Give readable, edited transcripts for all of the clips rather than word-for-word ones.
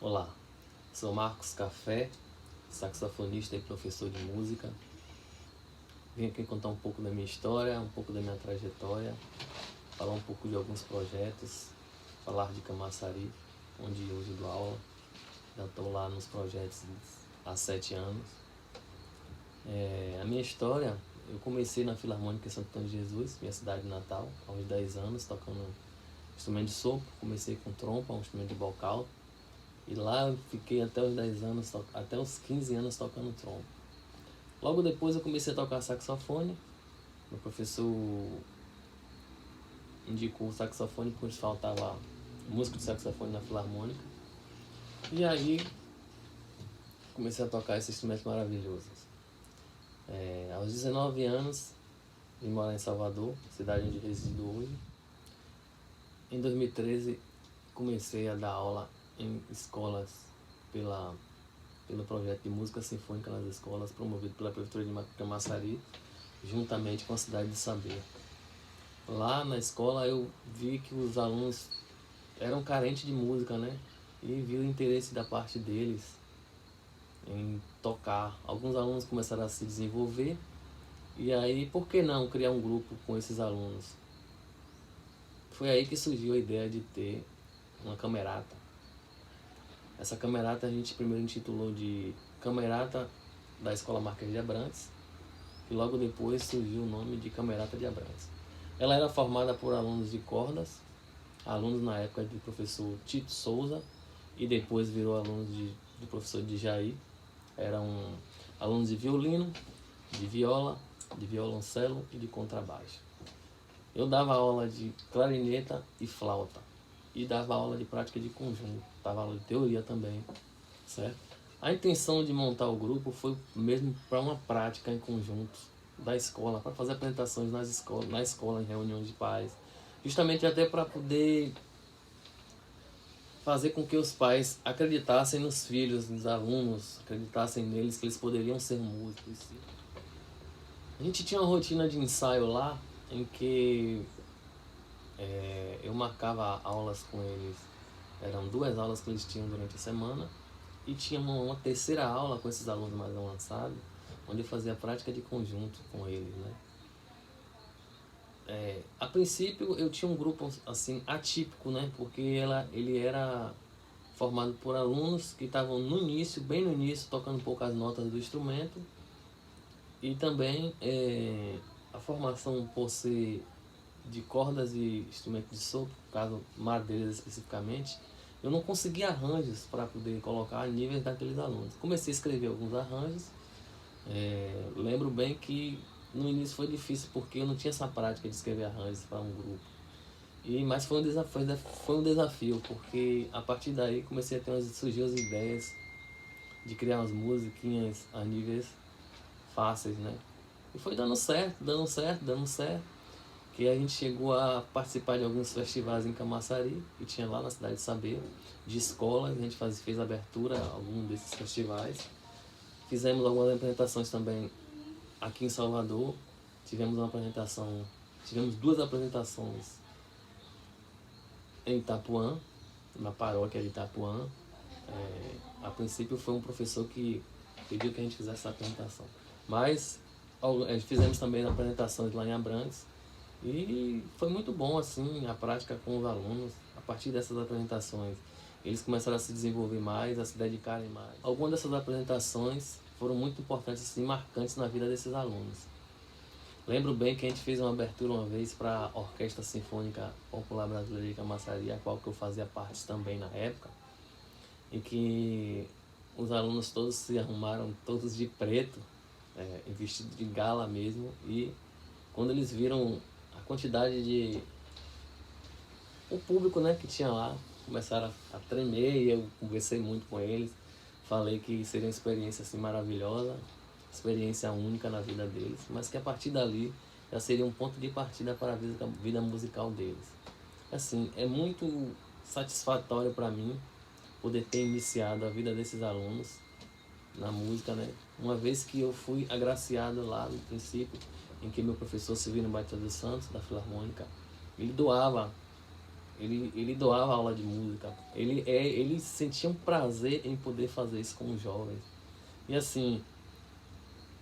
Olá, sou Marcos Café, saxofonista e professor de música. Vim aqui contar um pouco da minha história, um pouco da minha trajetória, falar um pouco de alguns projetos, falar de Camaçari, onde hoje eu dou aula. Já estou lá nos projetos há 7 anos. A minha história, eu comecei na Filarmônica Santo Antônio de Jesus, minha cidade natal, aos 10 anos, tocando instrumento de sopro. Comecei com trompa, um instrumento de bocal. E lá eu fiquei até os 10 anos, até os 15 anos tocando trompa. Logo depois eu comecei a tocar saxofone. Meu professor indicou o saxofone pois faltava músico de saxofone na Filarmônica. E aí comecei a tocar esse instrumento maravilhoso. Aos 19 anos vim morar em Salvador, cidade onde resido hoje. Em 2013 comecei a dar aula em escolas pelo projeto de música sinfônica nas escolas, promovido pela Prefeitura de Camaçari, juntamente com a cidade de Saber. Lá na escola eu vi que os alunos eram carentes de música, né? E vi o interesse da parte deles em tocar. Alguns alunos começaram a se desenvolver, e aí por que não criar um grupo com esses alunos? Foi aí que surgiu a ideia de ter uma camerata. Essa camerata a gente primeiro intitulou de Camerata da Escola Marques de Abrantes, e logo depois surgiu o nome de Camerata de Abrantes. Ela era formada por alunos de cordas, alunos na época do professor Tito Souza, e depois virou alunos do professor Djaí. Eram alunos de violino, de viola, de violoncelo e de contrabaixo. Eu dava aula de clarineta e flauta, e dava aula de prática de conjunto, dava aula de teoria também, certo? A intenção de montar o grupo foi mesmo para uma prática em conjunto da escola, para fazer apresentações na escola, em reuniões de pais, justamente até para poder fazer com que os pais acreditassem nos filhos, nos alunos, acreditassem neles, que eles poderiam ser músicos. A gente tinha uma rotina de ensaio lá, em que eu marcava aulas com eles. Eram 2 aulas que eles tinham durante a semana, e tinha uma terceira aula com esses alunos mais avançados, onde eu fazia a prática de conjunto com eles, né? A princípio eu tinha um grupo assim atípico, né? Porque ele era formado por alunos que estavam no início, bem no início, tocando poucas notas do instrumento, e também a formação por ser de cordas e instrumento de sopro, no caso madeiras especificamente, eu não conseguia arranjos para poder colocar a níveis daqueles alunos. Comecei a escrever alguns arranjos. Lembro bem que no início foi difícil porque eu não tinha essa prática de escrever arranjos para um grupo. Mas foi um desafio, porque a partir daí comecei a surgir as ideias de criar umas musiquinhas a níveis fáceis, né? E foi dando certo, dando certo, dando certo, que a gente chegou a participar de alguns festivais em Camaçari, que tinha lá na cidade de Saber, de escolas. A gente fez abertura a algum desses festivais. Fizemos algumas apresentações também aqui em Salvador. Tivemos 2 apresentações em Itapuã, na paróquia de Itapuã. A princípio foi um professor que pediu que a gente fizesse essa apresentação, mas fizemos também apresentações lá em Abrantes, e foi muito bom assim a prática com os alunos. A partir dessas apresentações eles começaram a se desenvolver mais, a se dedicarem mais. Algumas dessas apresentações foram muito importantes, assim, marcantes na vida desses alunos. Lembro bem que a gente fez uma abertura uma vez para a Orquestra Sinfônica Popular Brasileira de Camaçari, a qual que eu fazia parte também na época, em que os alunos todos se arrumaram todos de preto, vestido de gala mesmo, e quando eles viram a quantidade de o público, né, que tinha lá, começaram a tremer, e eu conversei muito com eles, falei que seria uma experiência assim maravilhosa, experiência única na vida deles, mas que a partir dali já seria um ponto de partida para a vida musical deles. Assim, é muito satisfatório para mim poder ter iniciado a vida desses alunos na música, né? Uma vez que eu fui agraciado lá no princípio, em que meu professor Silvino Batista dos Santos, da Filarmônica, ele doava ele doava aula de música. Ele sentia um prazer em poder fazer isso com os jovens. E assim,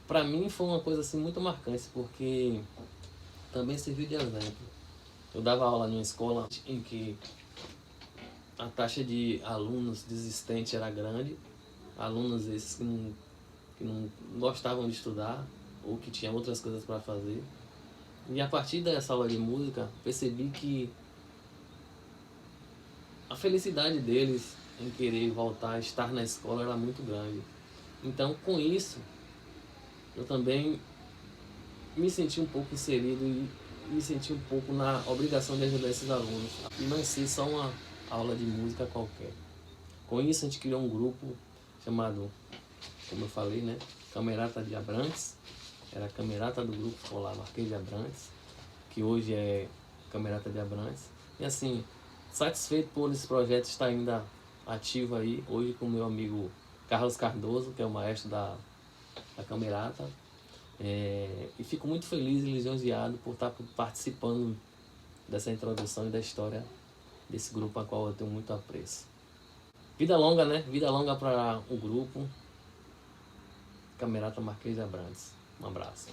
para mim foi uma coisa assim muito marcante, porque também serviu de exemplo. Eu dava aula em uma escola em que a taxa de alunos desistentes era grande, alunos esses que não gostavam de estudar ou que tinham outras coisas para fazer. E a partir dessa aula de música, percebi que a felicidade deles em querer voltar a estar na escola era muito grande. Então, com isso, eu também me senti um pouco inserido e me senti um pouco na obrigação de ajudar esses alunos. E não ser só uma aula de música qualquer. Com isso, a gente criou um grupo chamado, como eu falei, né, Camerata de Abrantes. Era a camerata do grupo escolar Marquês de Abrantes, que hoje é Camerata de Abrantes. E assim, satisfeito por esse projeto estar ainda ativo aí, hoje com o meu amigo Carlos Cardoso, que é o maestro da Camerata. E fico muito feliz e lisonjeado por estar participando dessa introdução e da história desse grupo a qual eu tenho muito apreço. Vida longa, né? Vida longa para o grupo Camerata Marquês de Abrantes. Um abraço.